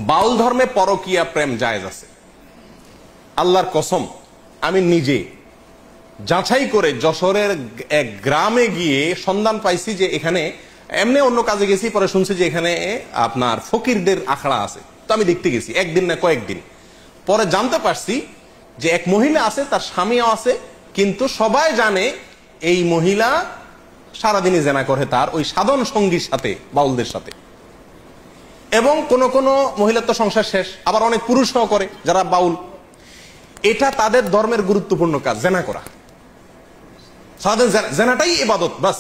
বাউল ধর্মে পরকীয়া প্রেম জায়েজ আছে। আল্লাহর কসম, আমি নিজে যাচাই করে যশোরের এক গ্রামে গিয়ে সন্ধান পাইছি যে এখানে, এমনি অন্য কাজে গেছি, পরে শুনছি যে এখানে আপনার ফকিরদের আখড়া আছে। তো আমি দেখতে গেছি, একদিন না কয়েকদিন পরে জানতে পারছি যে এক মহিলা আছে, তার স্বামীও আছে, কিন্তু সবাই জানে এই মহিলা সারাদিনই জেনা করে তার ওই সাধন সঙ্গীর সাথে, বাউলদের সাথে। এবং কোন কোন মহিলার তো সংসার শেষ, আবার অনেক পুরুষও করে যারা বাউল। এটা তাদের ধর্মের গুরুত্বপূর্ণ কাজ, জেনা করা। সারাদিন জেনাটাই ইবাদত বাস।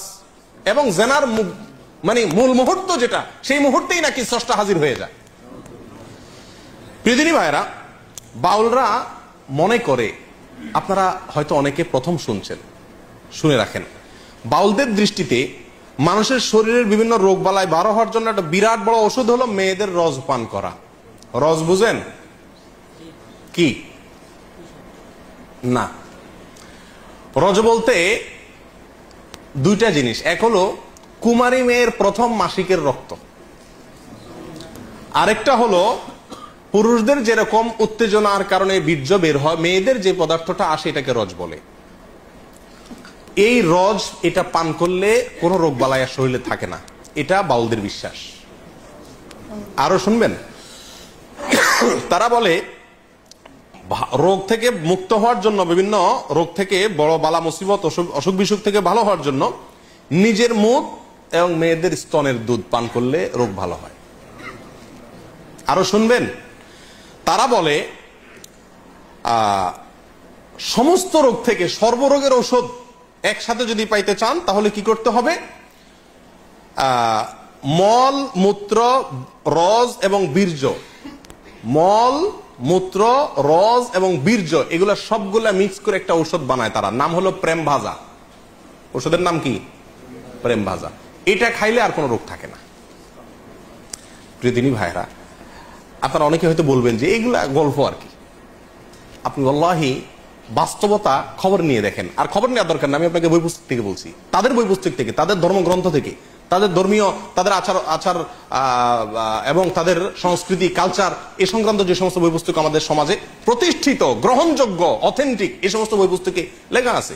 এবং জেনার মানে মূল মুহূর্ত যেটা, সেই মুহূর্তেই নাকি স্রষ্টা হাজির হয়ে যায়। প্রিয়দিনী ভাইরা, বাউলরা মনে করে, আপনারা হয়তো অনেকে প্রথম শুনছেন, শুনে রাখেন, বাউলদের দৃষ্টিতে মানুষের শরীরের বিভিন্ন রোগ বালাই ভালো হওয়ার জন্য একটা বিরাট বড় ওষুধ হলো মেয়েদের রস পান করা। রস বুঝেন কি? না, রজ বলতে দুইটা জিনিস। এক হলো কুমারী মেয়ের প্রথম মাসিকের রক্ত, আরেকটা হলো পুরুষদের যেরকম উত্তেজনার কারণে বীর্য বের হয়, মেয়েদের যে পদার্থটা আসে এটাকে রজ বলে। এই রজ, এটা পান করলে কোনো রোগ বালাই শরীরে থাকে না, এটা বাউলদের বিশ্বাস। আরো শুনবেন, তারা বলে রোগ থেকে মুক্ত হওয়ার জন্য, বিভিন্ন রোগ থেকে, বড় বালা মুসিবত, অসুখ বিসুখ থেকে ভালো হওয়ার জন্য নিজের মুখ এবং মেয়েদের স্তনের দুধ পান করলে রোগ ভালো হয়। আরো শুনবেন, তারা বলে সমস্ত রোগ থেকে সর্বরোগের ঔষধ একসাথে যদি পাইতে চান তাহলে কি করতে হবে? মল, মূত্র, রজ এবং বীর্য, মল, মূত্র, রজ এবং বীর্য, এগুলা সবগুলা মিক্স করে একটা ঔষধ বানায় তারা, নাম হলো প্রেম ভাজা। ওষুধের নাম কি? প্রেম ভাজা। এটা খাইলে আর কোনো রোগ থাকে না। প্রিয়দিনী ভাইরা, আপনারা অনেকে হয়তো বলবেন যে এগুলা গল্প আর কি। আপনি আল্লাহি বাস্তবতা খবর নিয়ে দেখেন। আর খবর নেওয়ার দরকার না, আমি আপনাকে বই পুস্তক থেকে বলছি, তাদের বই পুস্তক থেকে, তাদের ধর্মগ্রন্থ থেকে, তাদের ধর্মীয়, তাদের আচার এবং তাদের সংস্কৃতি, কালচার, এ সংক্রান্ত যে সমস্ত বই পুস্তক আমাদের সমাজে প্রতিষ্ঠিত, গ্রহণযোগ্য, অথেন্টিক, এই সমস্ত বই পুস্তকে লেখা আছে।